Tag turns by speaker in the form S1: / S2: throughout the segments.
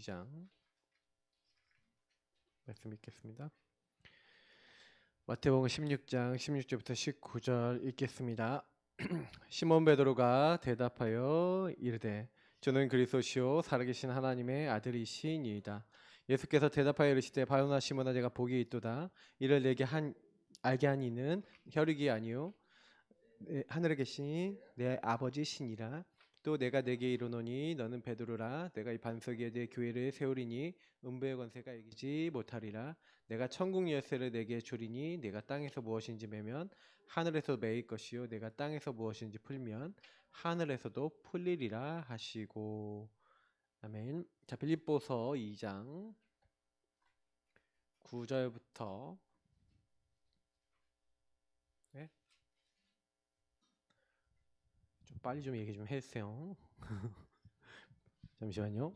S1: 2장 말씀 읽겠습니다. 마태복음 16장 16절부터 19절 읽겠습니다. 시몬 베드로가 대답하여 이르되 주는 그리스도시요 살아계신 하나님의 아들이시니이다. 예수께서 대답하여 이르시되 바요나 시몬아 내가 복이 있도다. 이를 내게 알게 한 이는 혈육이 아니요 하늘에 계신 내 아버지시니라. 또 내가 내게 이르노니 너는 베드로라. 내가 이 반석 위에 내 교회를 세우리니 음부의 권세가 이기지 못하리라. 내가 천국 열쇠를 내게 주리니 내가 땅에서 무엇인지 매면 하늘에서 매일 것이요 내가 땅에서 무엇인지 풀면 하늘에서도 풀리리라 하시고. 아멘. 자, 빌립보서 2장 9절부터 좀 빨리 좀 얘기 좀 해주세요. 잠시만요.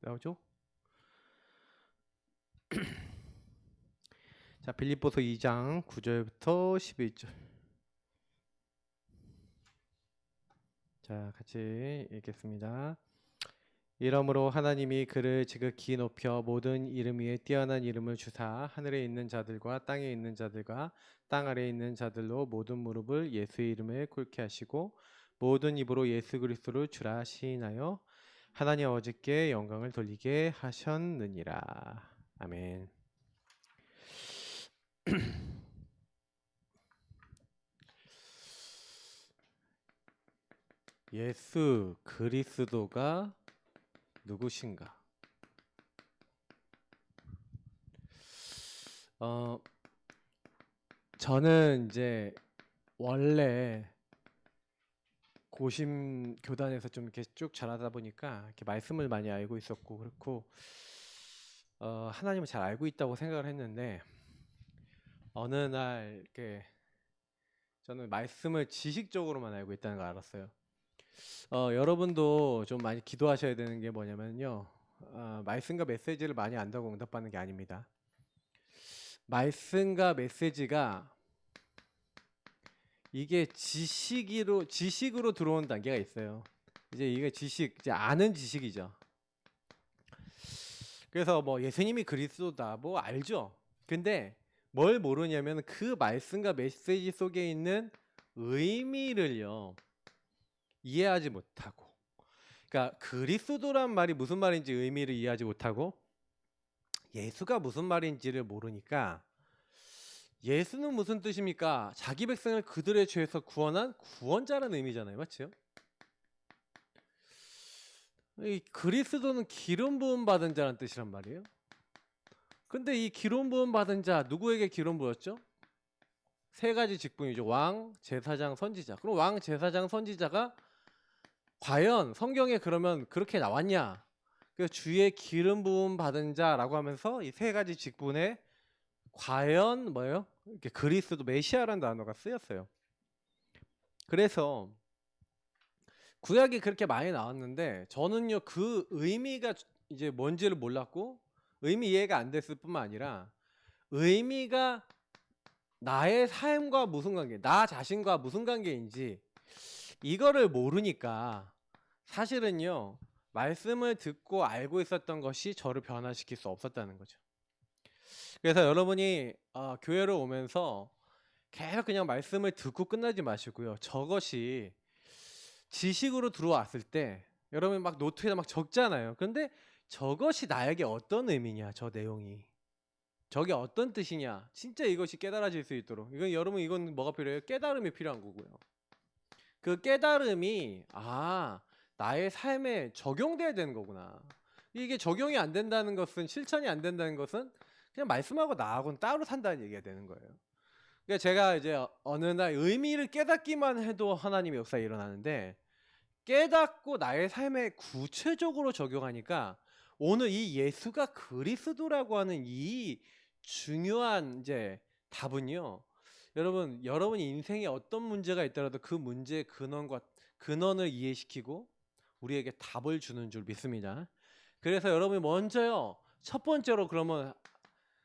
S1: 나오죠? 자, 빌립보서 2장 9절부터 11절. 자, 같이 읽겠습니다. 이러므로 하나님이 그를 지극히 높여 모든 이름 위에 뛰어난 이름을 주사 하늘에 있는 자들과 땅에 있는 자들과 땅 아래에 있는 자들로 모든 무릎을 예수의 이름에 꿇게 하시고 모든 입으로 예수 그리스도를 주라 시인하여 하나님 아버지께 영광을 돌리게 하셨느니라. 아멘. 예수 그리스도가 누구신가? 저는 이제 원래 고심 교단에서 좀 이렇게 쭉 자라다 보니까 이렇게 말씀을 많이 알고 있었고 그렇고 하나님을 잘 알고 있다고 생각을 했는데 어느 날 이렇게 저는 말씀을 지식적으로만 알고 있다는 걸 알았어요. 여러분도 좀 많이 기도하셔야 되는 게 뭐냐면요. 말씀과 메시지를 많이 안다고 응답받는 게 아닙니다. 말씀과 메시지가 이게 지식으로 들어온 단계가 있어요. 이제 이게 이제 아는 지식이죠. 그래서 뭐 예수님이 그리스도다 뭐 알죠. 근데 뭘 모르냐면 그 말씀과 메시지 속에 있는 의미를요 이해하지 못하고, 그러니까 그리스도란 말이 무슨 말인지 의미를 이해하지 못하고 예수가 무슨 말인지를 모르니까 예수는 무슨 뜻입니까? 자기 백성을 그들의 죄에서 구원한 구원자라는 의미잖아요. 맞죠? 이 그리스도는 기름 부음 받은 자라는 뜻이란 말이에요. 근데 이 기름 부음 받은 자 누구에게 기름 부었죠? 세 가지 직분이죠. 왕, 제사장, 선지자. 그럼 왕, 제사장, 선지자가 과연 성경에 그러면 그렇게 나왔냐? 그 주의 기름 부음 받은 자라고 하면서 이 세 가지 직분에 과연 뭐예요? 이렇게 그리스도 메시아라는 단어가 쓰였어요. 그래서 구약이 그렇게 많이 나왔는데 저는요 그 의미가 이제 뭔지를 몰랐고 의미 이해가 안 됐을 뿐만 아니라 의미가 나의 삶과 무슨 관계, 나 자신과 무슨 관계인지 이거를 모르니까 사실은요 말씀을 듣고 알고 있었던 것이 저를 변화시킬 수 없었다는 거죠. 그래서 여러분이 교회를 오면서 계속 그냥 말씀을 듣고 끝나지 마시고요. 저것이 지식으로 들어왔을 때 여러분 막 노트에다 막 적잖아요. 근데 저것이 나에게 어떤 의미냐, 저 내용이. 저게 어떤 뜻이냐. 진짜 이것이 깨달아질 수 있도록. 이건 뭐가 필요해요? 깨달음이 필요한 거고요. 그 깨달음이 나의 삶에 적용돼야 되는 거구나. 이게 적용이 안 된다는 것은, 실천이 안 된다는 것은 그냥 말씀하고 나하고는 따로 산다는 얘기가 되는 거예요. 그러니까 제가 이제 어느 날 의미를 깨닫기만 해도 하나님의 역사가 일어나는데, 깨닫고 나의 삶에 구체적으로 적용하니까 오늘 이 예수가 그리스도라고 하는 이 중요한 이제 답은요. 여러분 인생에 어떤 문제가 있더라도 그 문제의 근원을 이해시키고 우리에게 답을 주는 줄 믿습니다. 그래서 여러분이 먼저요. 첫 번째로 그러면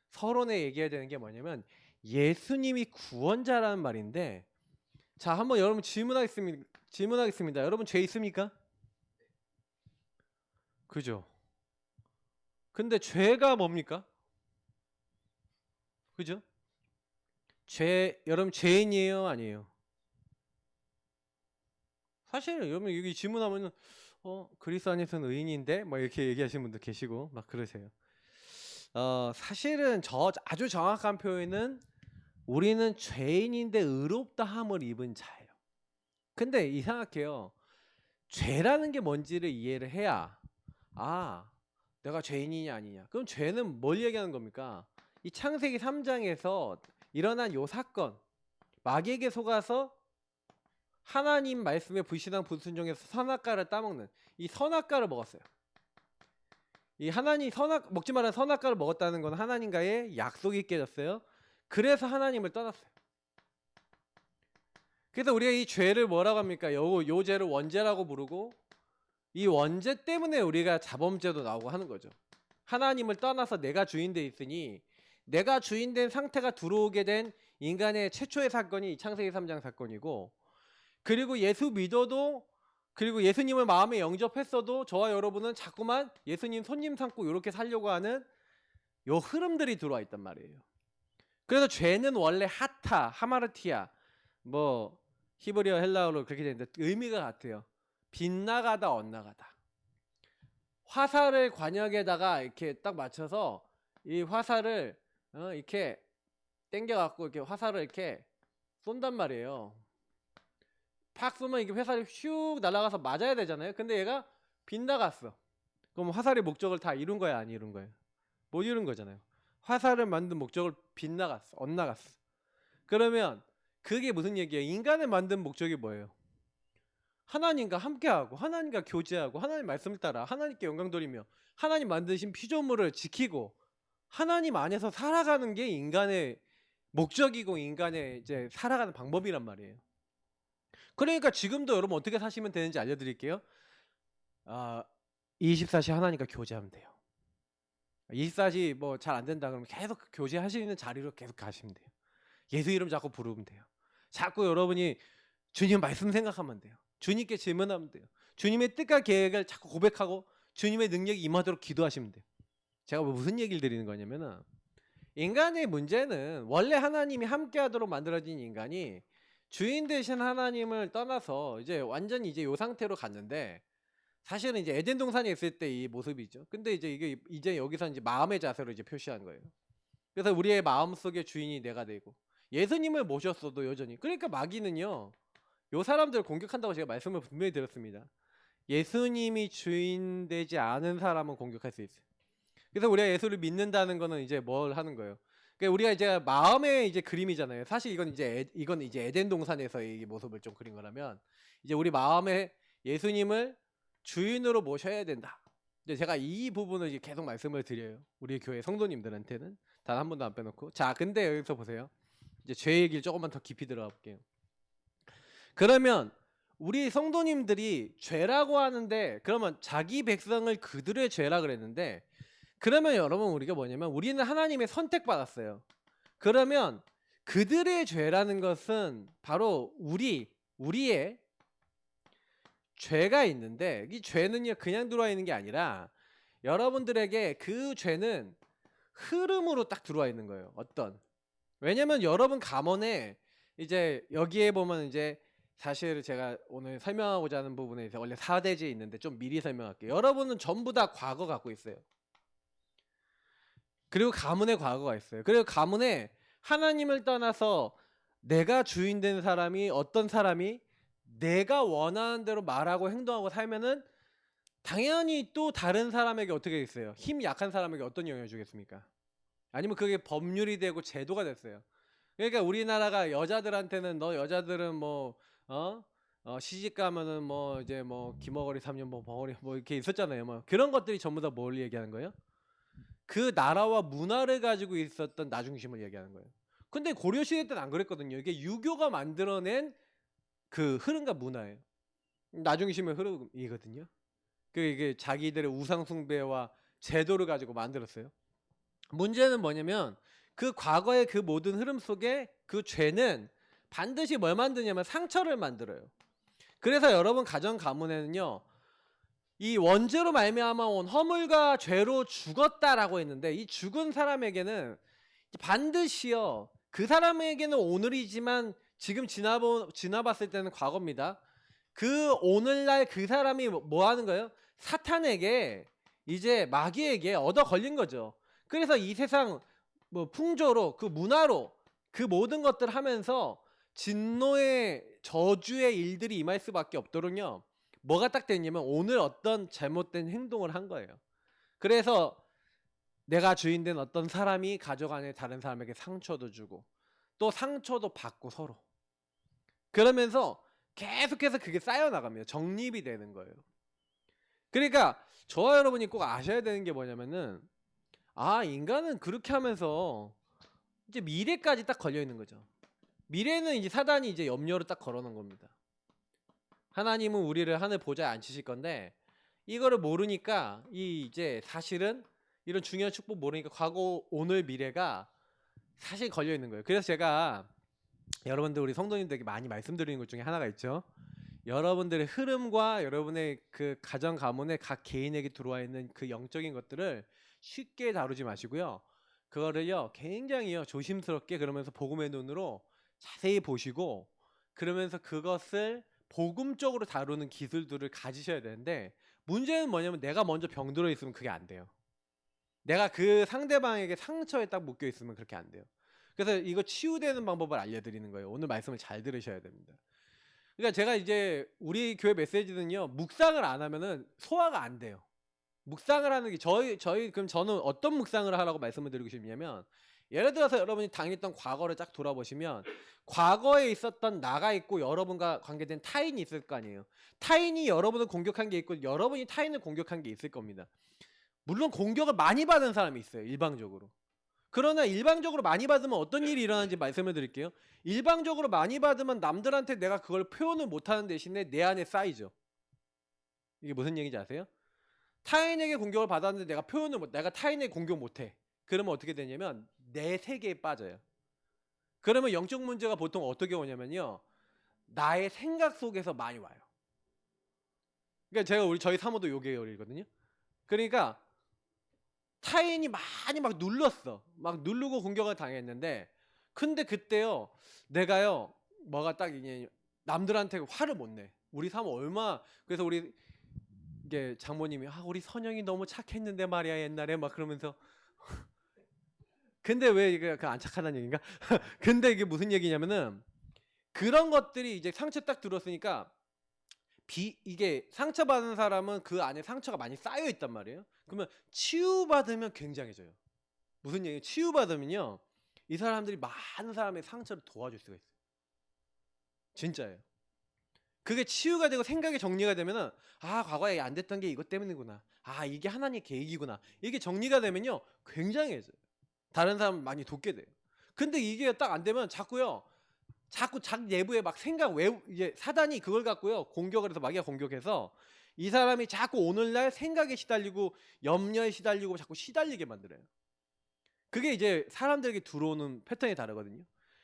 S1: 서론에 얘기해야 되는 게 뭐냐면 예수님이 구원자라는 말인데, 자, 한번 여러분 질문하겠습니다. 여러분 죄 있습니까? 그죠? 근데 죄가 뭡니까? 그죠? 여러분 죄인이에요, 아니에요? 사실 여러분 여기 질문하면은 그리스도 안에서는 의인인데 뭐 이렇게 얘기하시는 분도 계시고 막 그러세요. 사실은 아주 정확한 표현은 우리는 죄인인데 의롭다함을 입은 자예요. 근데 이상하게요. 죄라는 게 뭔지를 이해를 해야 내가 죄인이냐 아니냐. 그럼 죄는 뭘 얘기하는 겁니까? 이 창세기 3장에서 일어난 요 사건, 마귀에게 속아서 하나님 말씀에 불신앙 불순종해서 선악과를 따먹는 이 선악과를 먹었어요. 이 하나님 먹지 말라는 선악과를 먹었다는 건 하나님과의 약속이 깨졌어요. 그래서 하나님을 떠났어요. 그래서 우리가 이 죄를 뭐라고 합니까? 요 죄를 원죄라고 부르고, 이 원죄 때문에 우리가 자범죄도 나오고 하는 거죠. 하나님을 떠나서 내가 주인돼 있으니, 내가 주인된 상태가 들어오게 된 인간의 최초의 사건이 창세기 3장 사건이고, 그리고 예수 믿어도, 그리고 예수님을 마음에 영접했어도 저와 여러분은 자꾸만 예수님 손님 삼고 이렇게 살려고 하는 요 흐름들이 들어와 있단 말이에요. 그래서 죄는 원래 하마르티아, 뭐 히브리어 헬라어로 그렇게 되는데 의미가 같아요. 빗나가다 엇나가다. 화살을 관역에다가 이렇게 딱 맞춰서 이 화살을 이렇게 당겨갖고 이렇게 화살을 이렇게 쏜단 말이에요. 팍 쏘면 이게 화살이 슉 날아가서 맞아야 되잖아요. 근데 얘가 빗나갔어. 그럼 화살의 목적을 다 이룬 거야, 안 이룬 거예요? 못 이룬 거잖아요. 화살을 만든 목적을 빗나갔어, 엇나갔어. 그러면 그게 무슨 얘기예요? 인간을 만든 목적이 뭐예요? 하나님과 함께하고 하나님과 교제하고 하나님 말씀을 따라 하나님께 영광 돌리며 하나님 만드신 피조물을 지키고 하나님 안에서 살아가는 게 인간의 목적이고 인간의 이제 살아가는 방법이란 말이에요. 그러니까 지금도 여러분 어떻게 사시면 되는지 알려드릴게요. 24시 하나님과 교제하면 돼요. 24시 뭐 잘 안 된다 그러면 계속 교제하시는 자리로 계속 가시면 돼요. 예수 이름 자꾸 부르면 돼요. 자꾸 여러분이 주님 말씀 생각하면 돼요. 주님께 질문하면 돼요. 주님의 뜻과 계획을 자꾸 고백하고 주님의 능력이 임하도록 기도하시면 돼요. 제가 무슨 얘기를 드리는 거냐면은, 인간의 문제는 원래 하나님이 함께하도록 만들어진 인간이 주인 되신 하나님을 떠나서 이제 완전히 이제 요 상태로 갔는데, 사실은 이제 에덴 동산에 있을 때 이 모습이죠. 근데 이제 이게 여기서 이제 마음의 자세로 이제 표시한 거예요. 그래서 우리의 마음 속의 주인이 내가 되고 예수님을 모셨어도 여전히, 그러니까 마귀는요 요 사람들을 공격한다고 제가 말씀을 분명히 드렸습니다. 예수님이 주인 되지 않은 사람은 공격할 수 있어요. 그래서 우리가 예수를 믿는다는 거는 이제 뭘 하는 거예요? 그러니까 우리가 이제 마음의 이제 그림이잖아요. 사실 이건 이제 에덴 동산에서의 모습을 좀 그린 거라면, 이제 우리 마음에 예수님을 주인으로 모셔야 된다. 이제 제가 이 부분을 이제 계속 말씀을 드려요. 우리 교회 성도님들한테는 단 한 번도 안 빼놓고. 자, 근데 여기서 보세요. 이제 죄 얘기를 조금만 더 깊이 들어가 볼게요. 그러면 우리 성도님들이 죄라고 하는데, 그러면 자기 백성을 그들의 죄라 그랬는데, 그러면 여러분 우리가 뭐냐면 우리는 하나님의 선택받았어요. 그러면 그들의 죄라는 것은 바로 우리의 죄가 있는데, 이 죄는요 그냥 들어와 있는 게 아니라 여러분들에게 그 죄는 흐름으로 딱 들어와 있는 거예요. 왜냐면 여러분 가문에 이제 여기에 보면 이제 사실 제가 오늘 설명하고자 하는 부분에 원래 4대지 있는데 좀 미리 설명할게요. 여러분은 전부 다 과거 갖고 있어요. 그리고 가문의 과거가 있어요. 그리고 가문에 하나님을 떠나서 내가 주인 된 사람이, 어떤 사람이 내가 원하는 대로 말하고 행동하고 살면은 당연히 또 다른 사람에게 어떻게 있어요? 힘 약한 사람에게 어떤 영향을 주겠습니까? 아니면 그게 법률이 되고 제도가 됐어요. 그러니까 우리나라가 여자들한테는 너 여자들은 뭐 시집 가면은 뭐 이제 뭐 기머거리 3년 뭐 벙어리 뭐 이렇게 있었잖아요. 뭐 그런 것들이 전부 다 뭘 얘기하는 거예요? 그 나라와 문화를 가지고 있었던 나중심을 얘기하는 거예요. 근데 고려 시대 때는 안 그랬거든요. 이게 유교가 만들어낸 그 흐름과 문화예요. 나중심의 흐름이거든요. 그 이게 자기들의 우상 숭배와 제도를 가지고 만들었어요. 문제는 뭐냐면 그 과거의 그 모든 흐름 속에 그 죄는 반드시 뭘 만드냐면 상처를 만들어요. 그래서 여러분 가정 가문에는요, 이 원죄로 말미암아 온 허물과 죄로 죽었다라고 했는데, 이 죽은 사람에게는 반드시요, 그 사람에게는 오늘이지만 지금 지나봤을 때는 과거입니다. 그 오늘날 그 사람이 뭐 하는 거예요? 사탄에게, 이제 마귀에게 얻어 걸린 거죠. 그래서 이 세상 뭐 풍조로, 그 문화로 그 모든 것들 하면서 진노의 저주의 일들이 임할 수밖에 없도록요, 뭐가 딱 됐냐면 오늘 어떤 잘못된 행동을 한 거예요. 그래서 내가 주인된 어떤 사람이 가족 안에 다른 사람에게 상처도 주고 또 상처도 받고 서로, 그러면서 계속해서 그게 쌓여나가면 정립이 되는 거예요. 그러니까 저와 여러분이 꼭 아셔야 되는 게 뭐냐면은, 인간은 그렇게 하면서 이제 미래까지 딱 걸려 있는 거죠. 미래는 이제 사단이 이제 염려를 딱 걸어놓은 겁니다. 하나님은 우리를 하늘 보좌에 앉히실 건데 이거를 모르니까, 이제 사실은 이런 중요한 축복 모르니까 과거, 오늘, 미래가 사실 걸려 있는 거예요. 그래서 제가 여러분들, 우리 성도님들에게 많이 말씀드리는 것 중에 하나가 있죠. 여러분들의 흐름과 여러분의 그 가정 가문의 각 개인에게 들어와 있는 그 영적인 것들을 쉽게 다루지 마시고요. 그거를요 굉장히요 조심스럽게, 그러면서 복음의 눈으로 자세히 보시고, 그러면서 그것을 복음적으로 다루는 기술들을 가지셔야 되는데, 문제는 뭐냐면 내가 먼저 병들어 있으면 그게 안 돼요. 내가 그 상대방에게 상처에 딱 묶여 있으면 그렇게 안 돼요. 그래서 이거 치유되는 방법을 알려드리는 거예요. 오늘 말씀을 잘 들으셔야 됩니다. 그러니까 제가 이제 우리 교회 메시지는요, 묵상을 안 하면은 소화가 안 돼요. 묵상을 하는 게 그럼 저는 어떤 묵상을 하라고 말씀을 드리고 싶냐면, 예를 들어서 여러분이 당했던 과거를 쫙 돌아보시면 과거에 있었던 나가 있고 여러분과 관계된 타인이 있을 거 아니에요. 타인이 여러분을 공격한 게 있고 여러분이 타인을 공격한 게 있을 겁니다. 물론 공격을 많이 받은 사람이 있어요, 일방적으로. 그러나 일방적으로 많이 받으면 어떤 일이 일어나는지 말씀을 드릴게요. 일방적으로 많이 받으면 남들한테 내가 그걸 표현을 못하는 대신에 내 안에 쌓이죠. 이게 무슨 얘기인지 아세요? 타인에게 공격을 받았는데 내가 타인에게 공격 못해. 그러면 어떻게 되냐면 내 세계에 빠져요. 그러면 영적 문제가 보통 어떻게 오냐면요, 나의 생각 속에서 많이 와요. 그러니까 제가 저희 사모도 요 계열이거든요. 그러니까 타인이 많이 막 눌렀어. 막 누르고 공격을 당했는데, 근데 그때요 내가요 뭐가 딱 이게 남들한테 화를 못 내. 우리 사모 그래서 우리 이게 장모님이 우리 선영이 너무 착했는데 말이야 옛날에 막 그러면서 근데 왜 이게 안 착하다는 얘기인가? 근데 이게 무슨 얘기냐면은, 그런 것들이 이제 상처 딱 들었으니까 이게 상처받은 사람은 그 안에 상처가 많이 쌓여 있단 말이에요. 그러면 치유받으면 굉장해져요. 무슨 얘기예요? 치유받으면요 이 사람들이 많은 사람의 상처를 도와줄 수가 있어요. 진짜예요. 그게 치유가 되고 생각이 정리가 되면은, 과거에 안 됐던 게 이것 때문이구나, 이게 하나님의 계획이구나, 이게 정리가 되면요 굉장해져요. 다른 사람 많이 돕게 돼요. 근데 이게 딱 안 되면 자꾸 자기 내부에 막 이제 사단이 그걸 갖고요 공격을 해서, 마귀가 공격해서 이 사람이 자꾸 오늘날 생각에 시달리고 염려에 시달리고 자꾸 시달리게 만들어요. 그게 이제 사람들에게 들어오는 패턴이 다르거든요.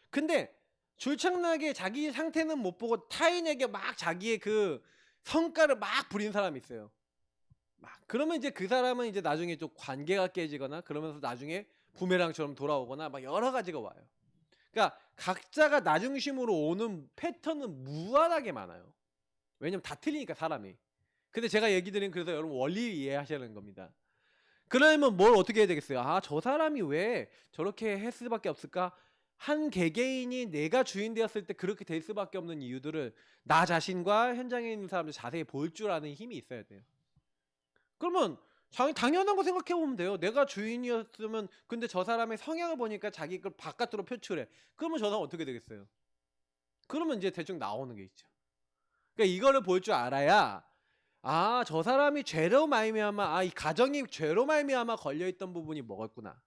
S1: 근데 졸창나게 자기 상태는 못 보고 타인에게 막 자기의 그 성과를 막 부린 사람이 있어요. 그러면 이제 그 사람은 이제 나중에 좀 관계가 깨지거나 그러면서 나중에 부메랑처럼 돌아오거나 막 여러 가지가 와요. 그러니까 각자가 나중심으로 오는 패턴은 무한하게 많아요. 왜냐면 다 틀리니까 사람이. 근데 제가 얘기 드린, 그래서 여러분 원리 이해하시는 겁니다. 그러면 뭘 어떻게 해야 되겠어요? 저 사람이 왜 저렇게 했을 수밖에 없을까? 한 개개인이 내가 주인 되었을 때 그렇게 될 수밖에 없는 이유들을 나 자신과 현장에 있는 사람들 자세히 볼 줄 아는 힘이 있어야 돼요. 그러면 당연한 거 생각해 보면 돼요. 내가 주인이었으면 근데 저 사람의 성향을 보니까 자기 걸 바깥으로 표출해. 그러면 저 사람 어떻게 되겠어요? 그러면 이제 대충 나오는 게 있죠. 그러니까 이거를 볼 줄 알아야 저 사람이 죄로 말미암아 이 가정이 죄로 말미암아 걸려 있던 부분이 뭐였구나.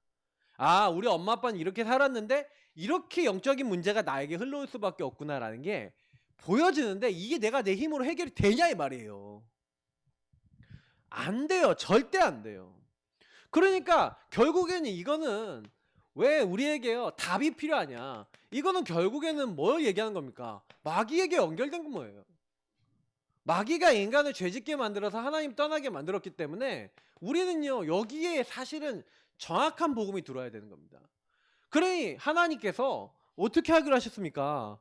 S1: 우리 엄마 아빠는 이렇게 살았는데 이렇게 영적인 문제가 나에게 흘러올 수밖에 없구나라는 게 보여지는데 이게 내가 내 힘으로 해결이 되냐 이 말이에요. 안 돼요. 절대 안 돼요. 그러니까 결국에는 이거는 왜 우리에게요 답이 필요하냐. 이거는 결국에는 뭘 얘기하는 겁니까? 마귀에게 연결된 건 뭐예요? 마귀가 인간을 죄짓게 만들어서 하나님 떠나게 만들었기 때문에 우리는요 여기에 사실은 정확한 복음이 들어야 되는 겁니다. 그러니 하나님께서 어떻게 하기로 하셨습니까?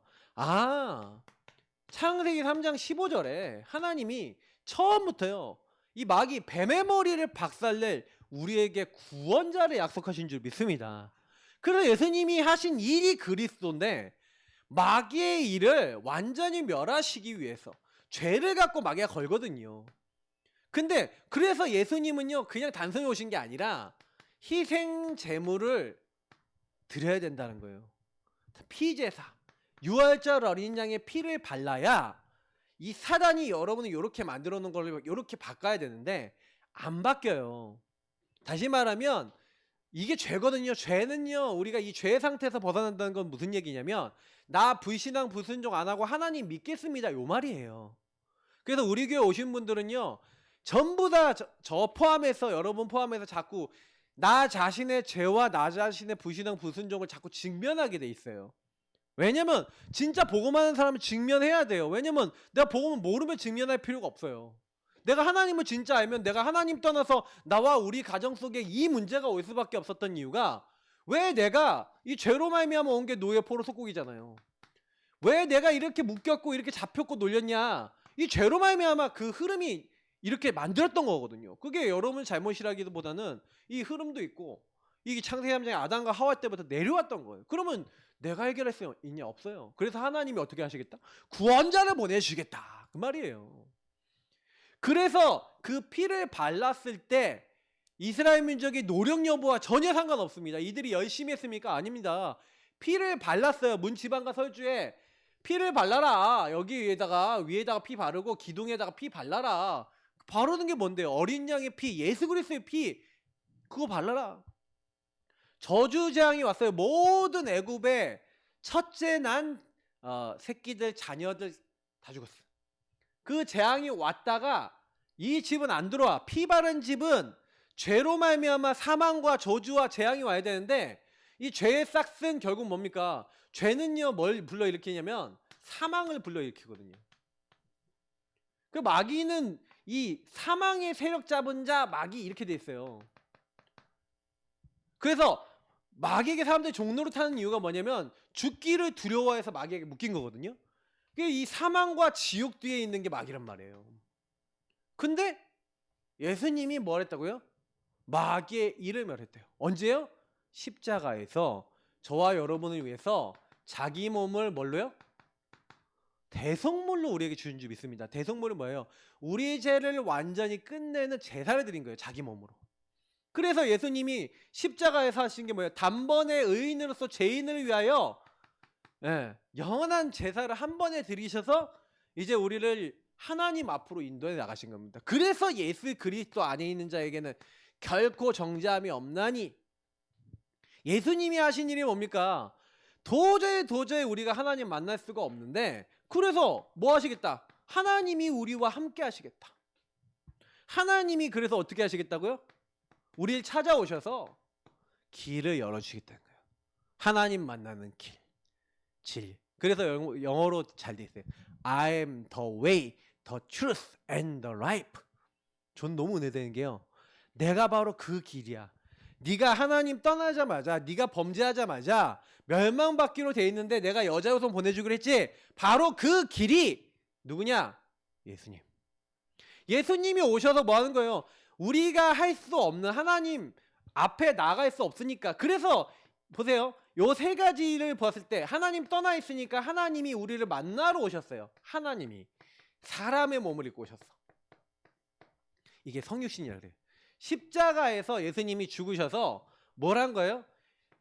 S1: 창세기 3장 15절에 하나님이 처음부터요 이 마귀 뱀의 머리를 박살낼 우리에게 구원자를 약속하신 줄 믿습니다. 그래서 예수님이 하신 일이 그리스도인데 마귀의 일을 완전히 멸하시기 위해서 죄를 갖고 마귀가 걸거든요. 근데 그래서 예수님은요 그냥 단순히 오신 게 아니라 희생 제물을 드려야 된다는 거예요. 피제사, 유월절 어린 양의 피를 발라야 이 사단이 여러분을 이렇게 만들어 놓은 걸 이렇게 바꿔야 되는데 안 바뀌어요. 다시 말하면 이게 죄거든요. 죄는요 우리가 이 죄 상태에서 벗어난다는 건 무슨 얘기냐면 나 불신앙 불순종 안 하고 하나님 믿겠습니다 요 말이에요. 그래서 우리 교회 오신 분들은요 전부 다 저 포함해서 여러분 포함해서 자꾸 나 자신의 죄와 나 자신의 불신앙 불순종을 자꾸 직면하게 돼 있어요. 왜냐면 진짜 복음하는 사람은 직면해야 돼요. 왜냐면 내가 복음을 모르면 직면할 필요가 없어요. 내가 하나님을 진짜 알면 내가 하나님 떠나서 나와 우리 가정 속에 이 문제가 올 수밖에 없었던 이유가 왜 내가 이 죄로 말미암아 온 게 노예 포로 속국이잖아요. 왜 내가 이렇게 묶였고 이렇게 잡혔고 놀렸냐. 이 죄로 말미암아 그 흐름이 이렇게 만들었던 거거든요. 그게 여러분 잘못이라기보다는 이 흐름도 있고 이 창세기 3장에 아담과 하와 때부터 내려왔던 거예요. 그러면 내가 해결할 수 있냐? 없어요. 그래서 하나님이 어떻게 하시겠다? 구원자를 보내주겠다. 그 말이에요. 그래서 그 피를 발랐을 때 이스라엘 민족의 노력 여부와 전혀 상관없습니다. 이들이 열심히 했습니까? 아닙니다. 피를 발랐어요. 문지방과 설주에 피를 발라라. 여기 위에다가 피 바르고 기둥에다가 피 발라라. 바르는 게 뭔데요? 어린 양의 피, 예수 그리스도의 피 그거 발라라. 저주 재앙이 왔어요. 모든 애굽의 첫째 난 새끼들 자녀들 다 죽었어요. 그 재앙이 왔다가 이 집은 안 들어와. 피 바른 집은 죄로 말미암아 사망과 저주와 재앙이 와야 되는데 이 죄의 싹슨 결국 뭡니까? 죄는요 뭘 불러일으키냐면 사망을 불러일으키거든요. 그 마귀는 이 사망의 세력 잡은 자 마귀 이렇게 돼 있어요. 그래서 마귀에게 사람들이 종로를 타는 이유가 뭐냐면 죽기를 두려워해서 마귀에게 묶인 거거든요. 이 사망과 지옥 뒤에 있는 게 마귀란 말이에요. 근데 예수님이 뭘 했다고요? 마귀의 일을 멸했대요. 언제요? 십자가에서 저와 여러분을 위해서 자기 몸을 뭘로요? 대속물로 우리에게 주신 줄 믿습니다. 대속물은 뭐예요? 우리 죄를 완전히 끝내는 제사를 드린 거예요. 자기 몸으로. 그래서 예수님이 십자가에서 하신 게 뭐예요? 단번에 의인으로서 죄인을 위하여 영원한 제사를 한 번에 드리셔서 이제 우리를 하나님 앞으로 인도해 나가신 겁니다. 그래서 예수 그리스도 안에 있는 자에게는 결코 정죄함이 없나니. 예수님이 하신 일이 뭡니까? 도저히 우리가 하나님 만날 수가 없는데 그래서 뭐 하시겠다? 하나님이 우리와 함께 하시겠다. 하나님이 그래서 어떻게 하시겠다고요? 우리를 찾아오셔서 길을 열어주시겠다는 거예요. 하나님 만나는 길, 질. 그래서 영어로 잘 돼 있어요. I am the way, the truth, and the life. 전 너무 은혜되는 게요. 내가 바로 그 길이야. 네가 하나님 떠나자마자, 네가 범죄하자마자 멸망받기로 돼 있는데 내가 여자 요손 보내주기로 했지. 바로 그 길이 누구냐? 예수님. 예수님이 오셔서 뭐 하는 거예요? 우리가 할 수 없는 하나님 앞에 나갈 수 없으니까. 그래서 보세요. 요 세 가지를 봤을 때 하나님 떠나 있으니까 하나님이 우리를 만나러 오셨어요. 하나님이 사람의 몸을 입고 오셨어. 이게 성육신이라 그래요. 십자가에서 예수님이 죽으셔서 뭘 한 거예요?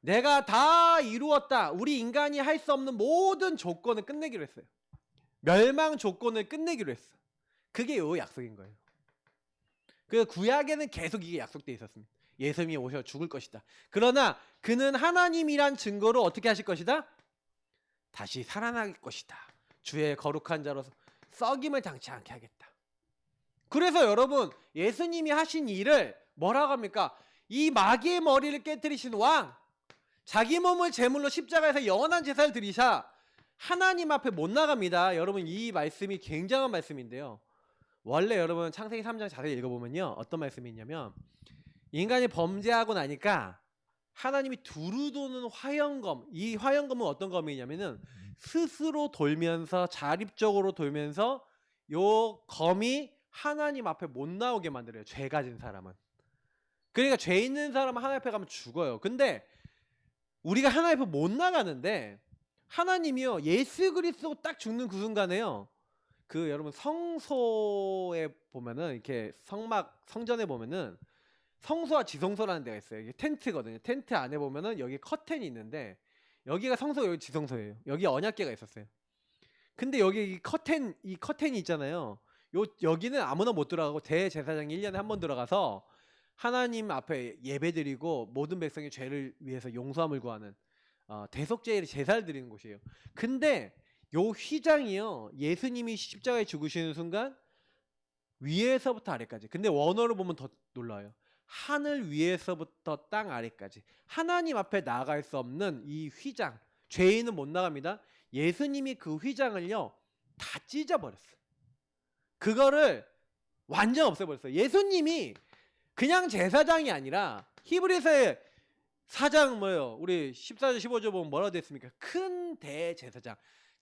S1: 내가 다 이루었다. 우리 인간이 할 수 없는 모든 조건을 끝내기로 했어요. 멸망 조건을 끝내기로 했어. 그게 요 약속인 거예요. 그 구약에는 계속 이게 약속돼 있었습니다. 예수님이 오셔 죽을 것이다. 그러나 그는 하나님이란 증거로 어떻게 하실 것이다? 다시 살아날 것이다. 주의 거룩한 자로서 썩임을 당치 않게 하겠다. 그래서 여러분 예수님이 하신 일을 뭐라고 합니까? 이 마귀의 머리를 깨뜨리신 왕, 자기 몸을 제물로 십자가에서 영원한 제사를 드리사 하나님 앞에 못 나갑니다. 여러분 이 말씀이 굉장한 말씀인데요. 원래 여러분 창세기 3장 자세히 읽어보면요. 어떤 말씀이 있냐면 인간이 범죄하고 나니까 하나님이 두루 도는 화영검, 이 화영검은 어떤 검이냐면은 스스로 돌면서 자립적으로 돌면서 요 검이 하나님 앞에 못 나오게 만들어요. 죄 가진 사람은. 그러니까 죄 있는 사람은 하나님 앞에 가면 죽어요. 근데 우리가 하나님 앞에 못 나가는데 하나님이요 예수 그리스도 딱 죽는 그 순간에요. 그 여러분 성소에 보면은 이렇게 성전에 보면은 성소와 지성소라는 데가 있어요. 이게 텐트거든요. 텐트 안에 보면은 여기 커튼이 있는데 여기가 성소, 여기 지성소예요. 여기 언약궤가 있었어요. 근데 여기 이 커튼이 있잖아요. 여기는 아무나 못 들어가고 대제사장이 1년에 한 번 들어가서 하나님 앞에 예배드리고 모든 백성의 죄를 위해서 용서함을 구하는 대속죄의 제사를 드리는 곳이에요. 근데 요 휘장이요 예수님이 십자가에 죽으시는 순간 위에서부터 아래까지, 근데 원어로 보면 더 놀라워요. 하늘 위에서부터 땅 아래까지 하나님 앞에 나아갈 수 없는 이 휘장, 죄인은 못 나갑니다. 예수님이 그 휘장을요 다 찢어버렸어요. 그거를 완전 없애버렸어요. 예수님이 그냥 제사장이 아니라 히브리서의 4장 뭐예요? 우리 14절 15절 보면 뭐라고 됐습니까? 큰 대제사장.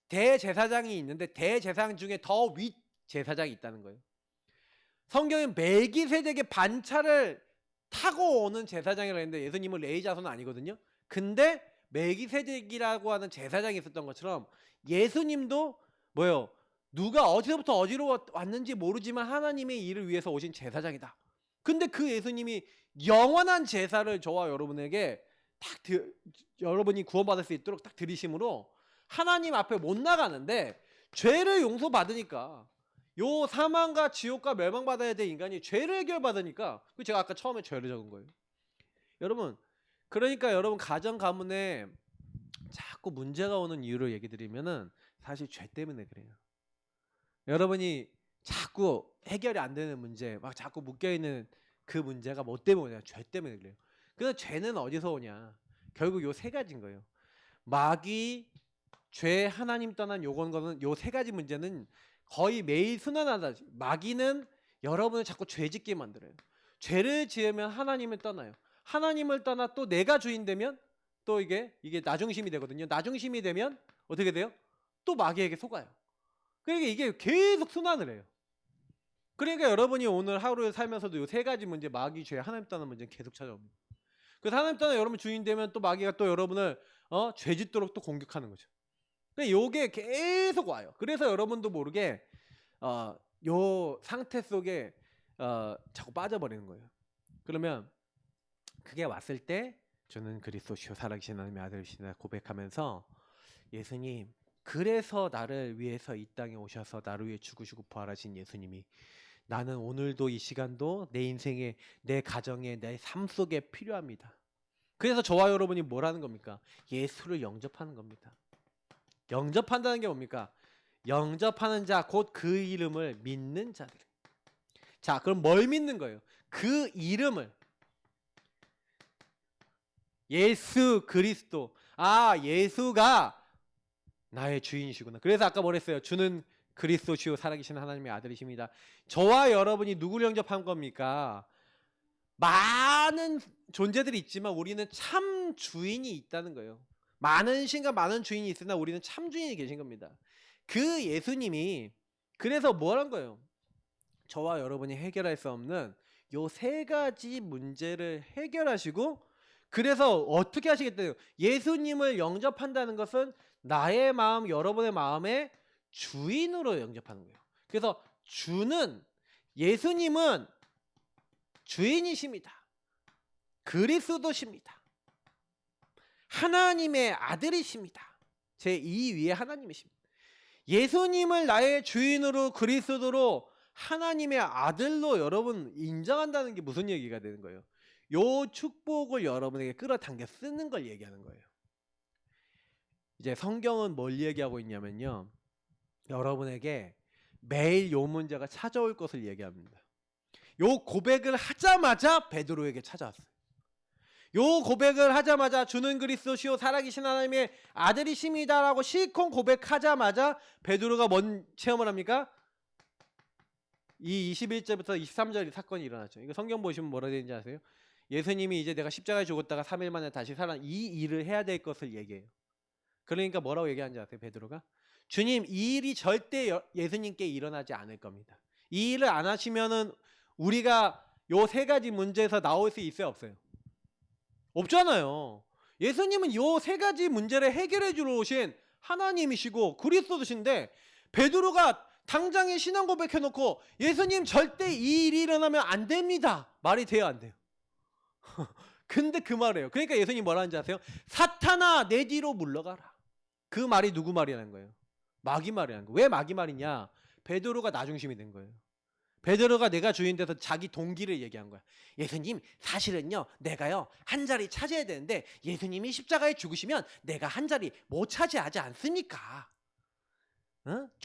S1: 대제사장이 있는데 대제사장 중에 더 윗 제사장이 있다는 거예요. 성경은 멜기세덱의 반차를 타고 오는 제사장이라고 했는데 예수님은 레위 자손은 아니거든요. 근데 멜기세덱이라고 하는 제사장이 있었던 것처럼 예수님도 뭐예요? 누가 어디서부터 어디로 왔는지 모르지만 하나님의 일을 위해서 오신 제사장이다. 근데 그 예수님이 영원한 제사를 저와 여러분에게 여러분이 구원받을 수 있도록 딱 드리심으로 하나님 앞에 못 나가는데 죄를 용서받으니까 요 사망과 지옥과 멸망받아야 될 인간이 죄를 해결받으니까 그 제가 아까 처음에 죄를 적은 거예요. 여러분 그러니까 여러분 가정 가문에 자꾸 문제가 오는 이유를 얘기 드리면은 사실 죄 때문에 그래요. 여러분이 자꾸 해결이 안 되는 문제 막 자꾸 묶여있는 그 문제가 뭐 때문에 오냐? 죄 때문에 그래요. 그래서 죄는 어디서 오냐? 결국 요 세 가지인 거예요. 마귀, 죄, 하나님 떠난 거는 요 세 가지 문제는 거의 매일 순환하다. 마귀는 여러분을 자꾸 죄 짓게 만들어요. 죄를 지으면 하나님을 떠나요. 하나님을 떠나 또 내가 주인 되면 또 이게 나중심이 되거든요. 나중심이 되면 어떻게 돼요? 또 마귀에게 속아요. 그러니까 이게 계속 순환을 해요. 그러니까 여러분이 오늘 하루에 살면서도 요 세 가지 문제, 마귀, 죄, 하나님 떠나는 문제는 계속 찾아옵니다. 그래서 하나님 떠나 여러분 주인 되면 또 마귀가 또 여러분을 죄 짓도록 또 공격하는 거죠. 그러니까 요게 계속 와요. 그래서 여러분도 모르게 요 상태 속에 자꾸 빠져버리는 거예요. 그러면 그게 왔을 때 저는 그리스도시요 살아계신 하나님의 아들이시다 고백하면서 예수님, 그래서 나를 위해서 이 땅에 오셔서 나를 위해 죽으시고 부활하신 예수님이 나는 오늘도 이 시간도 내 인생에, 내 가정에, 내 삶 속에 필요합니다. 그래서 저와 여러분이 뭘 하는 겁니까? 예수를 영접하는 겁니다. 영접한다는 게 뭡니까? 영접하는 자, 곧 그 이름을 믿는 자들. 자, 그럼 뭘 믿는 거예요? 그 이름을. 예수 그리스도. 예수가 나의 주인이시구나. 그래서 아까 뭐랬어요? 주는 그리스도시요 살아계신 하나님의 아들이십니다. 저와 여러분이 누구를 영접한 겁니까? 많은 존재들이 있지만 우리는 참 주인이 있다는 거예요. 많은 신과 많은 주인이 있으나 우리는 참 주인이 계신 겁니다. 그 예수님이 그래서 뭘 한 거예요? 저와 여러분이 해결할 수 없는 요 세 가지 문제를 해결하시고, 그래서 어떻게 하시겠다요? 예수님을 영접한다는 것은 나의 마음, 여러분의 마음의 주인으로 영접하는 거예요. 그래서 예수님은 주인이십니다. 그리스도십니다. 하나님의 아들이십니다. 제2위의 하나님이십니다. 예수님을 나의 주인으로 그리스도로 하나님의 아들로 여러분 인정한다는 게 무슨 얘기가 되는 거예요? 요 축복을 여러분에게 끌어당겨 쓰는 걸 얘기하는 거예요. 이제 성경은 뭘 얘기하고 있냐면요, 여러분에게 매일 요 문제가 찾아올 것을 얘기합니다. 요 고백을 하자마자 베드로에게 찾아왔어요. 요 고백을 하자마자 주는 그리스도시요 살아계신 하나님의 아들이십니다라고 실컷 고백하자마자 베드로가 뭔 체험을 합니까? 이 21절부터 23절 사건이 일어났죠. 이거 성경 보시면 뭐라 되는지 아세요? 예수님이 이제 내가 십자가에 죽었다가 3일 만에 다시 살아, 이 일을 해야 될 것을 얘기해요. 그러니까 뭐라고 얘기하는지 아세요? 베드로가 주님, 이 일이 절대 예수님께 일어나지 않을 겁니다. 이 일을 안 하시면은 우리가 요 세 가지 문제에서 나올 수 있어요, 없어요? 없잖아요. 예수님은 요 세 가지 문제를 해결해 주러 오신 하나님이시고 그리스도신데, 베드로가 당장에 신앙 고백해 놓고 예수님 절대 이 일이 일어나면 안 됩니다. 말이 돼요, 안 돼요? 근데 그 말이에요. 그러니까 예수님 뭐라 하는지 아세요? 사탄아 내 뒤로 물러가라. 그 말이 누구 말이라는 거예요? 마귀 말이라는 거예요. 왜 마귀 말이냐? 베드로가 나중심이 된 거예요. 베드로가 내가 주인 돼서 자기 동기를 얘기한 거야. 예수님, 사실은요 내가요 한 자리 차지해야 되는데 예수님이 십자가에 죽으시면 내가 한 자리 못 차지하지 않습니까?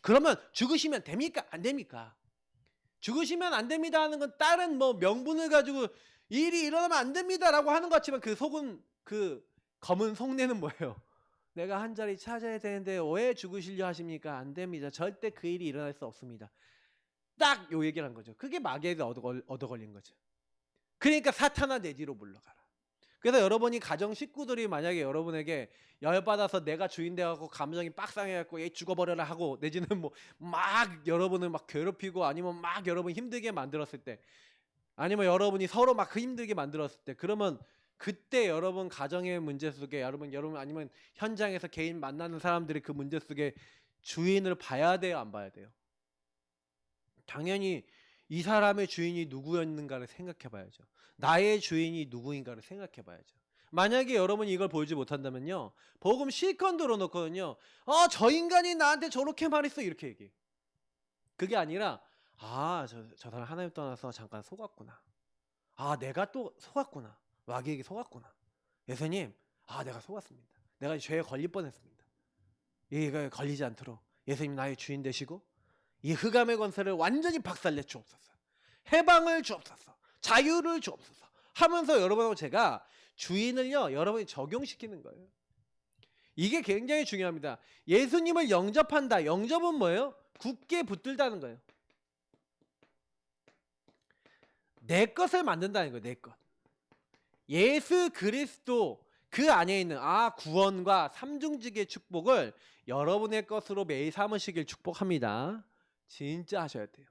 S1: 그러면 죽으시면 됩니까? 안 됩니까? 죽으시면 안 됩니다 하는 건 다른 뭐 명분을 가지고 이 일이 일어나면 안 됩니다라고 하는 것 같지만, 그 속은, 그 검은 속내는 뭐예요? 내가 한 자리 차지해야 되는데 왜 죽으시려 하십니까? 안 됩니다. 절대 그 일이 일어날 수 없습니다. 딱 요 얘기를 한 거죠. 그게 마귀에게 얻어 걸린 거죠. 그러니까 사탄아 내 뒤로 물러가라. 그래서 여러분이 가정 식구들이 만약에 여러분에게 열받아서 내가 주인 돼갖고 감정이 빡상해갖고 얘 죽어버려라 하고, 내지는 뭐 막 여러분을 막 괴롭히고 아니면 막 여러분 힘들게 만들었을 때, 아니면 여러분이 서로 막 힘들게 만들었을 때, 그러면 그때 여러분 가정의 문제 속에 여러분 아니면 현장에서 개인 만나는 사람들이 그 문제 속에 주인을 봐야 돼요, 안 봐야 돼요? 당연히 이 사람의 주인이 누구였는가를 생각해 봐야죠. 나의 주인이 누구인가를 생각해 봐야죠. 만약에 여러분이 이걸 보지 못한다면요, 복음 실컷 들어놓거든요. 저 인간이 나한테 저렇게 말했어 이렇게 얘기해. 그게 아니라 저 사람 하나님 떠나서 잠깐 속았구나. 내가 또 속았구나. 마귀에게 속았구나. 예수님, 내가 속았습니다. 내가 죄에 걸릴 뻔했습니다. 이거 걸리지 않도록 예수님 나의 주인 되시고 이 흑암의 권세를 완전히 박살내 주옵소서. 해방을 주옵소서. 자유를 주옵소서. 하면서 여러분하고 제가 주인을요 여러분이 적용시키는 거예요. 이게 굉장히 중요합니다. 예수님을 영접한다. 영접은 뭐예요? 굳게 붙들다는 거예요. 내 것을 만든다는 거예요. 내 것. 예수 그리스도 그 안에 있는 구원과 삼중직의 축복을 여러분의 것으로 매일 삼으시길 축복합니다. 진짜 하셔야 돼요.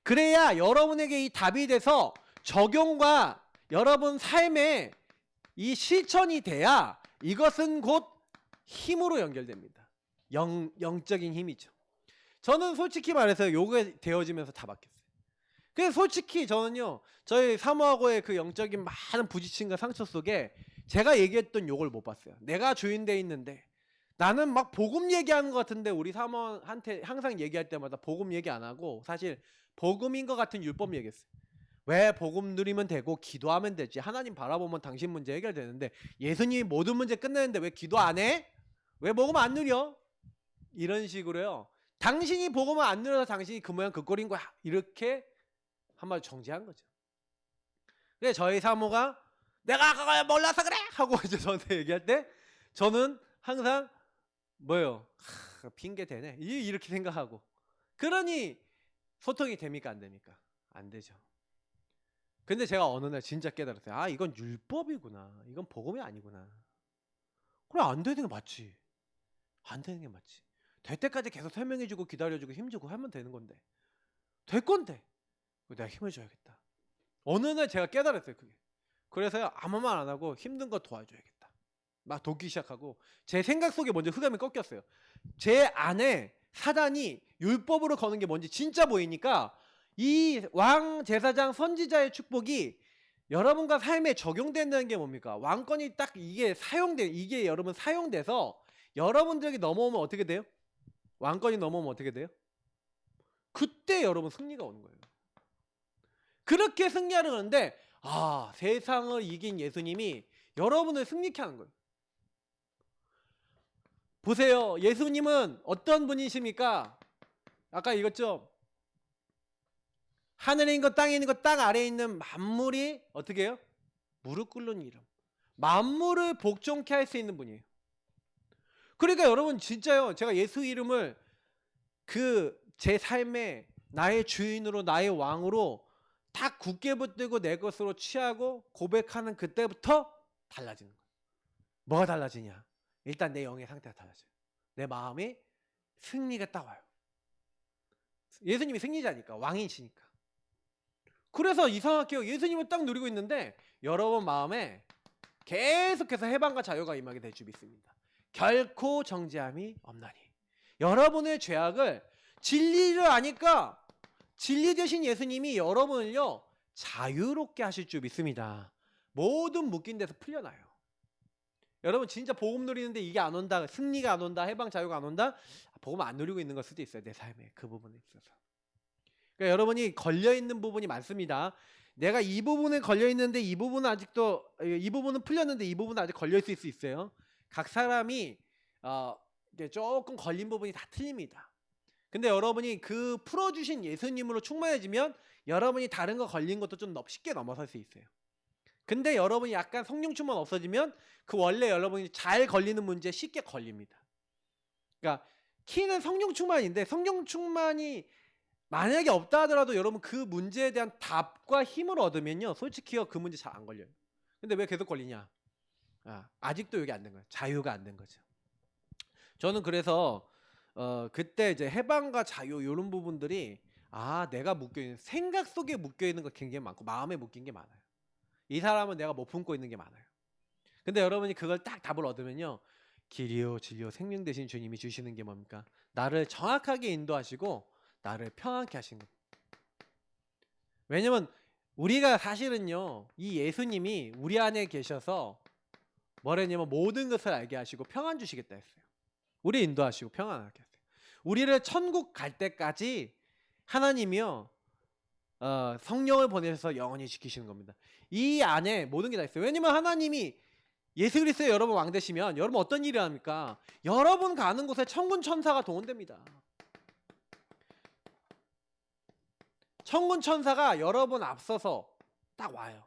S1: 그래야 여러분에게 이 답이 돼서 적용과 여러분 삶에 이 실천이 돼야 이것은 곧 힘으로 연결됩니다. 영적인 힘이죠. 저는 솔직히 말해서 요게 되어지면서 다 바뀌었어요. 그래서 솔직히 저는요 저희 사모하고의 그 영적인 많은 부딪힘과 상처 속에 제가 얘기했던 욕을 못 봤어요. 내가 주인 돼 있는데 나는 막 복음 얘기하는 것 같은데, 우리 사모한테 항상 얘기할 때마다 복음 얘기 안 하고 사실 복음인 것 같은 율법 얘기했어요. 왜 복음 누리면 되고 기도하면 되지, 하나님 바라보면 당신 문제 해결되는데 예수님이 모든 문제 끝내는데 왜 기도 안 해? 왜 복음 안 누려? 이런 식으로요. 당신이 복음을 안 누려서 당신이 그 모양 그 꼴인 거야, 이렇게 한마디 정지한 거죠. 그래서 저희 사모가 내가 그걸 몰라서 그래 하고 이제 저한테 얘기할 때 저는 항상 뭐예요? 핑계 대네 이렇게 생각하고. 그러니 소통이 됩니까 안 됩니까? 안 되죠. 근데 제가 어느 날 진짜 깨달았어요. 이건 율법이구나. 이건 복음이 아니구나. 그래, 안 되는 게 맞지. 안 되는 게 맞지. 될 때까지 계속 설명해주고 기다려주고 힘주고 하면 되는 건데, 될 건데 내가 힘을 줘야겠다. 어느 날 제가 깨달았어요. 그게. 그래서 아무 말 안 하고 힘든 거 도와줘야겠다. 막 돕기 시작하고, 제 생각 속에 먼저 흑암이 꺾였어요. 제 안에 사단이 율법으로 거는 게 뭔지 진짜 보이니까 이 왕 제사장 선지자의 축복이 여러분과 삶에 적용된다는 게 뭡니까? 왕권이 딱 이게 여러분 사용돼서 여러분들에게 넘어오면 어떻게 돼요? 왕권이 넘어오면 어떻게 돼요? 그때 여러분 승리가 오는 거예요. 그렇게 승리하는 건데 세상을 이긴 예수님이 여러분을 승리케 하는 거예요. 보세요. 예수님은 어떤 분이십니까? 아까 읽었죠? 하늘에 있는 것, 땅에 있는 것, 땅 아래에 있는 만물이 어떻게 해요? 무릎 꿇는 이름. 만물을 복종케 할 수 있는 분이에요. 그러니까 여러분 진짜요. 제가 예수 이름을 제 삶에 나의 주인으로 나의 왕으로 딱 굳게 붙들고 내 것으로 취하고 고백하는 그때부터 달라지는 거예요. 뭐가 달라지냐? 일단 내 영의 상태가 달라져요. 내 마음이 승리가 딱 와요. 예수님이 승리자니까, 왕이시니까. 그래서 이상하게요. 예수님을 딱 누리고 있는데 여러분 마음에 계속해서 해방과 자유가 임하게 될 줄 믿습니다. 결코 정죄함이 없나니. 여러분의 죄악을 진리를 아니까 진리 되신 예수님이 여러분을요 자유롭게 하실 줄 믿습니다. 모든 묶인 데서 풀려나요. 여러분 진짜 복음 누리는데 이게 안 온다, 승리가 안 온다, 해방 자유가 안 온다, 복음 안 누리고 있는 걸 수도 있어요. 내 삶에 그 부분에 있어서. 그러니까 여러분이 걸려있는 부분이 많습니다. 내가 이 부분에 걸려있는데 이 부분은 아직도 이 부분은 풀렸는데 이 부분은 아직 걸려있을 수 있어요. 각 사람이 조금 걸린 부분이 다 틀립니다. 근데 여러분이 그 풀어주신 예수님으로 충만해지면 여러분이 다른 거 걸린 것도 좀 쉽게 넘어설 수 있어요. 근데 여러분이 약간 성령 충만 없어지면 그 원래 여러분이 잘 걸리는 문제 쉽게 걸립니다. 그러니까 키는 성령 충만인데 성령 충만이 만약에 없다 하더라도 여러분 그 문제에 대한 답과 힘을 얻으면요 솔직히요 그 문제 잘 안 걸려요. 근데 왜 계속 걸리냐? 아직도 여기 안 된 거예요. 자유가 안 된 거죠. 저는 그래서 그때 이제 해방과 자유 이런 부분들이 내가 묶여있는 생각 속에 묶여있는 거 굉장히 많고 마음에 묶인 게 많아요. 이 사람은 내가 못 품고 있는 게 많아요. 근데 여러분이 그걸 딱 답을 얻으면요 길이요 진리요 생명 되신 주님이 주시는 게 뭡니까? 나를 정확하게 인도하시고 나를 평안케 하시는 겁니다. 왜냐면 우리가 사실은요 이 예수님이 우리 안에 계셔서 뭐랬냐면 모든 것을 알게 하시고 평안 주시겠다 했어요. 우리 인도하시고 평안하게 했어요. 우리를 천국 갈 때까지 하나님이요 성령을 보내셔서 영원히 지키시는 겁니다. 이 안에 모든 게 다 있어요. 왜냐면 하나님이 예수 그리스도의 여러분 왕 되시면 여러분 어떤 일을 합니까? 여러분 가는 곳에 천군 천사가 동원됩니다. 천군 천사가 여러분 앞서서 딱 와요.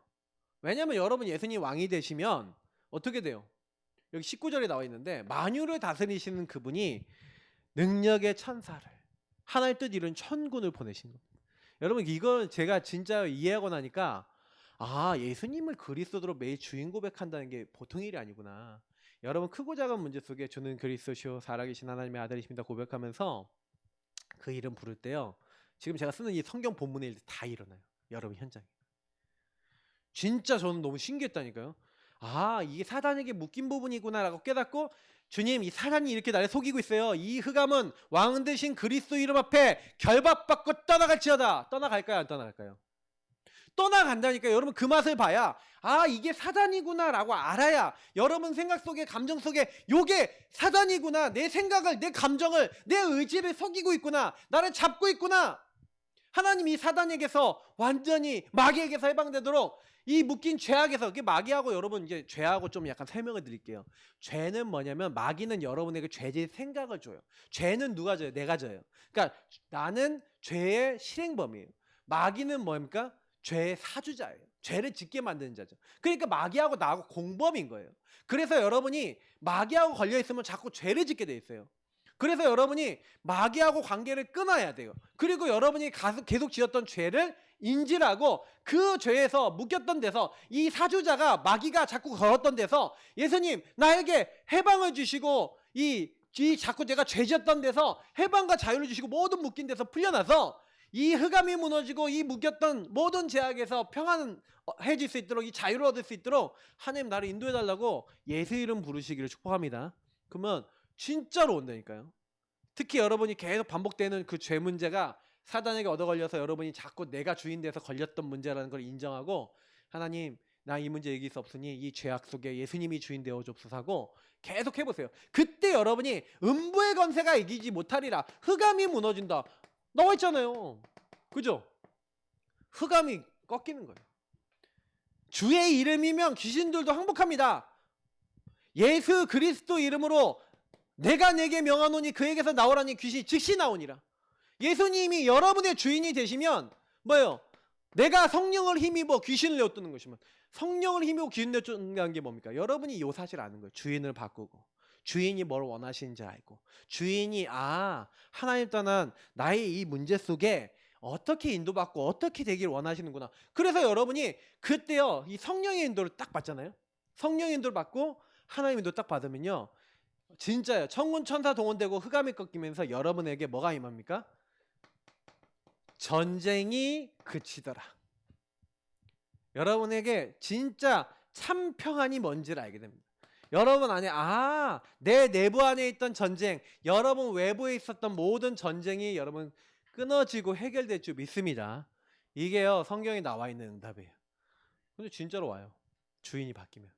S1: 왜냐면 여러분 예수님 왕이 되시면 어떻게 돼요? 여기 19절에 나와 있는데 만유를 다스리시는 그분이 능력의 천사를 하나님 뜻 이룬 천군을 보내신 겁니다. 여러분 이건 제가 진짜 이해하고 나니까 예수님을 그리스도로 매일 주인 고백한다는 게 보통 일이 아니구나. 여러분 크고 작은 문제 속에 주는 그리스도시요 살아계신 하나님의 아들이십니다 고백하면서 그 이름 부를 때요 지금 제가 쓰는 이 성경 본문의 일들 다 일어나요. 여러분 현장에. 진짜 저는 너무 신기했다니까요. 이게 사단에게 묶인 부분이구나 라고 깨닫고 주님 이 사단이 이렇게 나를 속이고 있어요. 이 흑암은 왕 되신 그리스도 이름 앞에 결박받고 떠나갈지어다. 떠나갈까요 안 떠나갈까요? 떠나간다니까. 여러분 그 맛을 봐야 이게 사단이구나 라고 알아야 여러분 생각 속에 감정 속에 요게 사단이구나, 내 생각을 내 감정을 내 의지를 속이고 있구나, 나를 잡고 있구나. 하나님이 사단에게서 완전히 마귀에게서 해방되도록 이 묶인 죄악에서, 이게 마귀하고 여러분 이제 죄하고 좀 약간 설명을 드릴게요. 죄는 뭐냐면 마귀는 여러분에게 죄질 생각을 줘요. 죄는 누가 져요? 내가 져요. 그러니까 나는 죄의 실행범이에요. 마귀는 뭡니까? 죄의 사주자예요. 죄를 짓게 만드는 자죠. 그러니까 마귀하고 나하고 공범인 거예요. 그래서 여러분이 마귀하고 걸려있으면 자꾸 죄를 짓게 돼 있어요. 그래서 여러분이 마귀하고 관계를 끊어야 돼요. 그리고 여러분이 계속 지었던 죄를 인지를 하고 그 죄에서 묶였던 데서 이 사주자가 마귀가 자꾸 걸었던 데서 예수님 나에게 해방을 주시고 이 자꾸 제가 죄 지었던 데서 해방과 자유를 주시고 모든 묶인 데서 풀려나서 이 흑암이 무너지고 이 묶였던 모든 죄악에서 평안해질 수 있도록 이 자유를 얻을 수 있도록 하나님 나를 인도해달라고 예수 이름 부르시기를 축복합니다. 그러면 진짜로 온다니까요. 특히 여러분이 계속 반복되는 그 죄 문제가 사단에게 얻어 걸려서 여러분이 자꾸 내가 주인 돼서 걸렸던 문제라는 걸 인정하고 하나님 나 이 문제 이길 수 없으니 이 죄악 속에 예수님이 주인 되어 줍소서고 계속 해보세요. 그때 여러분이 음부의 권세가 이기지 못하리라. 흑암이 무너진다. 나와 있잖아요. 그죠? 흑암이 꺾이는 거예요. 주의 이름이면 귀신들도 항복합니다. 예수 그리스도 이름으로 내가 내게 명하노니 그에게서 나오라니 귀신이 즉시 나오니라. 예수님이 여러분의 주인이 되시면 뭐예요? 내가 성령을 힘입어 귀신을 내어뜨는 것이면 성령을 힘입어 귀신 내어뜨는 게 뭡니까? 여러분이 이 사실 아는 거예요. 주인을 바꾸고 주인이 뭘 원하시는지 알고 주인이 하나님 떠난 나의 이 문제 속에 어떻게 인도받고 어떻게 되길 원하시는구나. 그래서 여러분이 그때요 이 성령의 인도를 딱 받잖아요. 성령의 인도를 받고 하나님의 인도 딱 받으면요 진짜요 천군 천사 동원되고 흑암이 꺾이면서 여러분에게 뭐가 임합니까? 전쟁이 그치더라. 여러분에게 진짜 참 평안이 뭔지를 알게 됩니다. 여러분 안에 내 내부 안에 있던 전쟁, 여러분 외부에 있었던 모든 전쟁이 여러분 끊어지고 해결될 줄 믿습니다. 이게요 성경에 나와 있는 응답이에요. 근데 진짜로 와요. 주인이 바뀌면.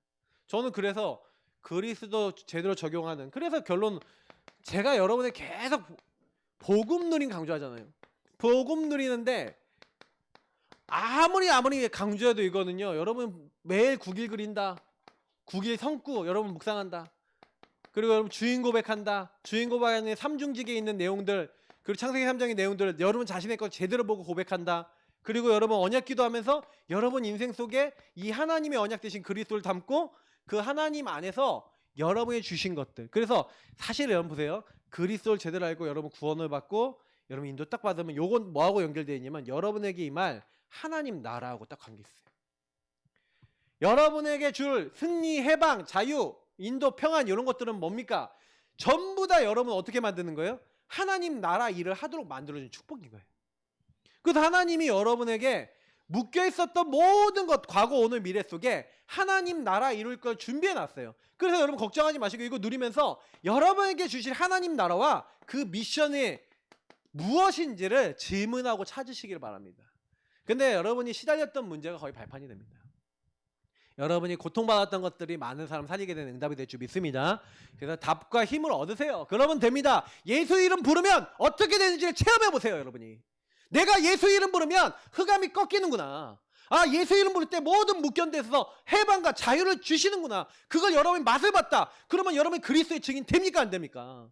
S1: 저는 그래서 그리스도 제대로 적용하는 그래서 결론 제가 여러분에 계속 복음 누림 강조하잖아요. 복음 누리는데 아무리 강조해도 이거는요 여러분 매일 9일 그린다 9일 성구 여러분 묵상한다 그리고 여러분 주인 고백한다 주인 고백 안에 삼중직에 있는 내용들 그리고 창세기 3장의 내용들을 여러분 자신의 것 제대로 보고 고백한다 그리고 여러분 언약 기도하면서 여러분 인생 속에 이 하나님의 언약 되신 그리스도를 담고 그 하나님 안에서 여러분이 주신 것들 그래서 사실 여러분 보세요 그리스도를 제대로 알고 여러분 구원을 받고 여러분 인도 딱 받으면 요건 뭐하고 연결되어 있냐면 여러분에게 이 말 하나님 나라하고 딱 관계 있어요. 여러분에게 줄 승리, 해방, 자유, 인도, 평안 이런 것들은 뭡니까? 전부 다 여러분 어떻게 만드는 거예요? 하나님 나라 일을 하도록 만들어준 축복인 거예요. 그래서 하나님이 여러분에게 묶여 있었던 모든 것 과거, 오늘, 미래 속에 하나님 나라 이룰 걸 준비해 놨어요. 그래서 여러분 걱정하지 마시고 이거 누리면서 여러분에게 주실 하나님 나라와 그 미션이 무엇인지를 질문하고 찾으시길 바랍니다. 근데 여러분이 시달렸던 문제가 거의 발판이 됩니다. 여러분이 고통받았던 것들이 많은 사람 살리게 되는 응답이 될 줄 믿습니다. 그래서 답과 힘을 얻으세요. 그러면 됩니다. 예수 이름 부르면 어떻게 되는지를 체험해 보세요. 여러분이 내가 예수 이름 부르면 흑암이 꺾이는구나. 예수 이름 부를 때 모든 묵견돼서 해방과 자유를 주시는구나. 그걸 여러분이 맛을 봤다. 그러면 여러분이 그리스도의 증인 됩니까 안 됩니까?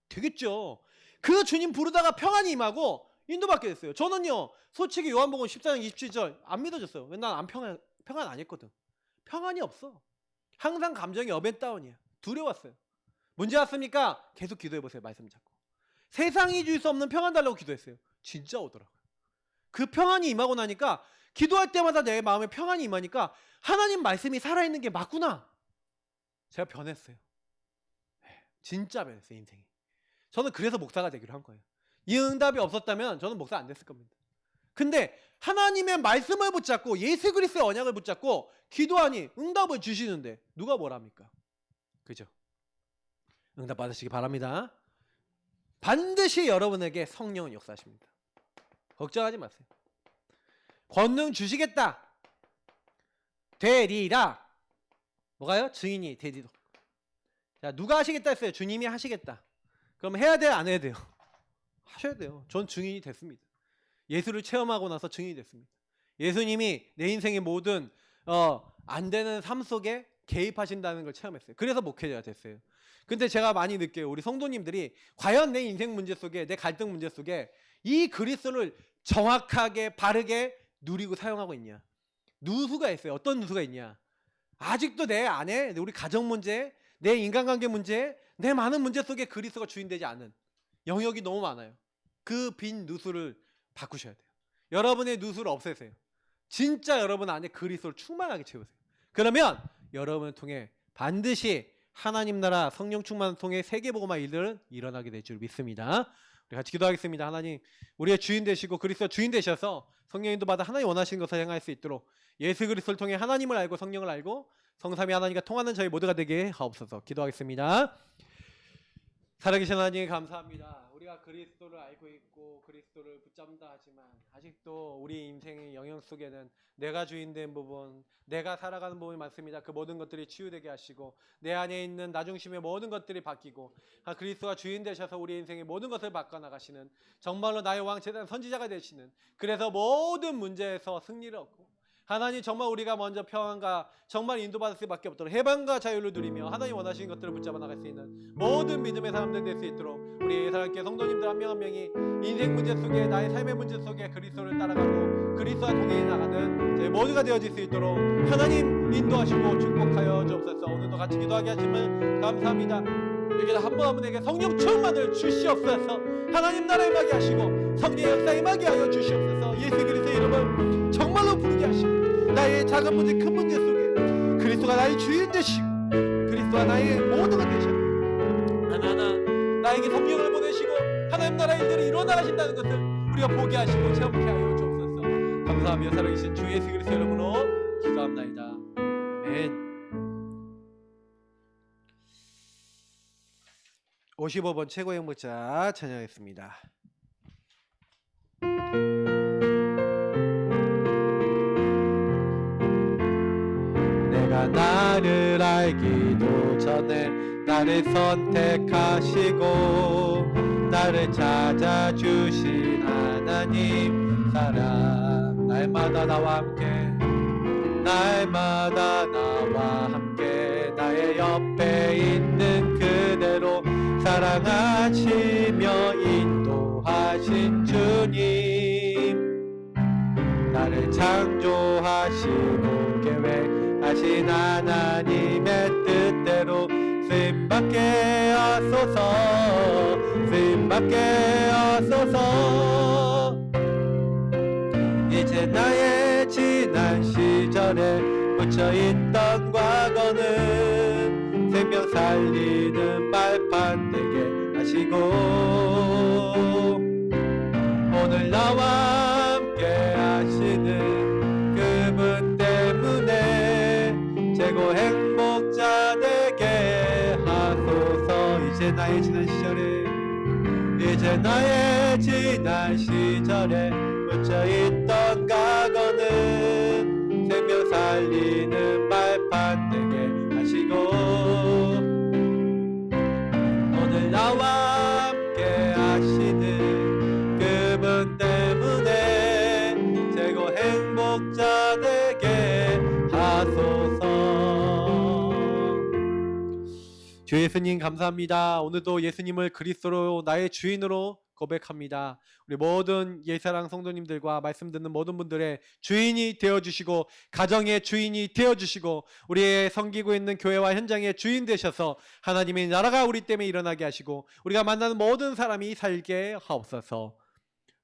S1: 되겠죠. 그 주님 부르다가 평안이 임하고 인도받게 됐어요. 저는요 솔직히 요한복음 14장 27절 안 믿어졌어요. 왜 난 평안 안 했거든. 평안이 없어. 항상 감정이 업앤다운이야. 두려웠어요. 문제 왔습니까? 계속 기도해보세요. 말씀 잡고 세상이 줄 수 없는 평안 달라고 기도했어요. 진짜 오더라고요. 그 평안이 임하고 나니까 기도할 때마다 내 마음에 평안이 임하니까 하나님 말씀이 살아있는 게 맞구나. 제가 변했어요. 진짜 변했어요. 인생이. 저는 그래서 목사가 되기로 한 거예요. 이 응답이 없었다면 저는 목사 안 됐을 겁니다. 근데 하나님의 말씀을 붙잡고 예수 그리스도의 언약을 붙잡고 기도하니 응답을 주시는데 누가 뭐랍니까? 그죠? 응답 받으시기 바랍니다. 반드시 여러분에게 성령은 역사하십니다. 걱정하지 마세요. 권능 주시겠다. 되리라. 뭐가요? 증인이 되리라. 자, 누가 하시겠다 했어요? 주님이 하시겠다. 그럼 해야 돼요? 안 해야 돼요? 하셔야 돼요. 전 증인이 됐습니다. 예수를 체험하고 나서 증인이 됐습니다. 예수님이 내 인생의 모든 안 되는 삶 속에 개입하신다는 걸 체험했어요. 그래서 목회자가 됐어요. 근데 제가 많이 느껴요. 우리 성도님들이 과연 내 인생 문제 속에 내 갈등 문제 속에 이 그리스도를 정확하게 바르게 누리고 사용하고 있냐. 누수가 있어요. 어떤 누수가 있냐. 아직도 내 안에 우리 가정 문제, 내 인간관계 문제, 내 많은 문제 속에 그리스도가 주인되지 않은 영역이 너무 많아요. 그 빈 누수를 바꾸셔야 돼요. 여러분의 누수를 없애세요. 진짜 여러분 안에 그리스도를 충만하게 채우세요. 그러면 여러분을 통해 반드시 하나님 나라 성령 충만을 통해 세계복음화 일들은 일어나게 될 줄 믿습니다. 우리 같이 기도하겠습니다. 하나님, 우리의 주인 되시고 그리스도 주인 되셔서 성령인도 받아 하나님 원하시는 것을 행할 수 있도록 예수 그리스도를 통해 하나님을 알고 성령을 알고 성삼위 하나님과 통하는 저희 모두가 되게 하옵소서. 기도하겠습니다. 살아계신 하나님 감사합니다. 우리가 그리스도를 알고 있고 그리스도를 붙잡는다 하지만 아직도 우리 인생의 영역 속에는 내가 주인된 부분, 내가 살아가는 부분이 많습니다. 그 모든 것들이 치유되게 하시고 내 안에 있는 나 중심의 모든 것들이 바뀌고 그리스도가 주인 되셔서 우리 인생의 모든 것을 바꿔나가시는 정말로 나의 왕 제단 선지자가 되시는, 그래서 모든 문제에서 승리를 얻고 하나님 정말 우리가 먼저 평안과 정말 인도받을 수밖에 없도록 해방과 자유를 누리며 하나님 원하시는 것들을 붙잡아 나갈 수 있는 모든 믿음의 사람들 될 수 있도록 우리 사랑하는 성도님들 한 명 한 명이 인생 문제 속에 나의 삶의 문제 속에 그리스도를 따라가고 그리스도와 동행해 나가는 저희 모두가 되어질 수 있도록 하나님 인도하시고 축복하여 주옵소서. 오늘도 같이 기도하게 하시면 감사합니다. 여기다 한 분 한 분에게 성령 충만을 주시옵소서. 하나님 나라 임하게 하시고 성령의 역사 임하게 하여 주시옵소서. 예수 그리스도의 이름을 정말로 부르게 하시고 나의 작은 문제 큰 문제 속에 그리스도가 나의 주인 되시고 그리스도가 나의 모두가 되시고 하나하나 나에게 성령을 보내시고 하나님 나라 일들을 이루어나가신다는 것을 우리가 보게 하시고 체험케 하여 주옵소서. 감사하며 살아계신 주 예수 그리스도 이름으로 기도합나이다. 아멘. 55번 최고의 목자 찬양했습니다. 내가 나를 알기도 전에 나를 선택하시고 나를 찾아주신 하나님 사랑, 날마다 나와 함께 날마다 나와 함께 나의 옆에 있는 그대로 사랑하시며 인도하신 주님, 나를 창조하시고 계획하신 하나님의 뜻대로 쓰임받게 하소서, 쓰임받게 하소서. 이제 나의 지난 시절에 묻혀있던 과거는 생명 살리는 발판 되게 하시고 오늘 나와 함께 하시는 그분 때문에 최고 행복자 되게 하소서. 이제 나의 지난 시절에 이제 나의 지난 시절에 묻혀있던 과거는 생명 살리는 발판 되게 하시고 오늘 나와 함께 하시는 그분 때문에 최고 행복자 되게 하소서. 주 예수님 감사합니다. 오늘도 예수님을 그리스도로 나의 주인으로 고백합니다. 우리 모든 예사랑 성도님들과 말씀 듣는 모든 분들의 주인이 되어주시고 가정의 주인이 되어주시고 우리의 섬기고 있는 교회와 현장의 주인 되셔서 하나님의 나라가 우리 때문에 일어나게 하시고 우리가 만나는 모든 사람이 살게 하옵소서.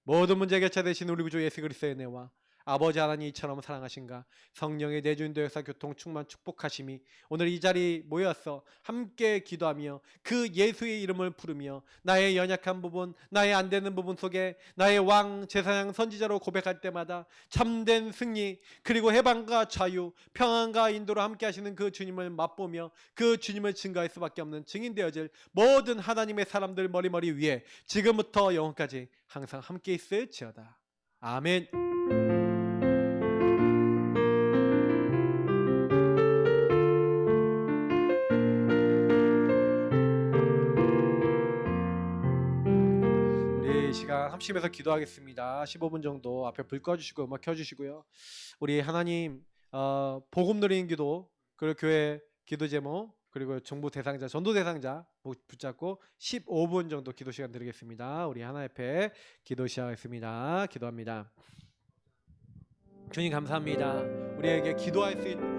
S1: 모든 문제 교차 되신 우리 구주 예수 그리스도의 은혜와 아버지 하나님 이처럼 사랑하신가 성령의 내주인도 역사 교통 충만 축복하심이 오늘 이 자리 모여서 함께 기도하며 그 예수의 이름을 부르며 나의 연약한 부분 나의 안 되는 부분 속에 나의 왕 제사장 선지자로 고백할 때마다 참된 승리 그리고 해방과 자유 평안과 인도로 함께 하시는 그 주님을 맛보며 그 주님을 증거할 수밖에 없는 증인 되어질 모든 하나님의 사람들 머리 위에 지금부터 영원까지 항상 함께 있을지어다. 아멘. 시간 합심해서 기도하겠습니다. 15분 정도 앞에 불 꺼주시고 음악 켜주시고요. 우리 하나님 복음 누리는 기도 그리고 교회 기도 제목 그리고 정부 대상자 전도 대상자 붙잡고 15분 정도 기도 시간 드리겠습니다. 우리 하나 옆에 기도 시작하겠습니다. 기도합니다. 주님 감사합니다. 우리에게 기도할 수 있는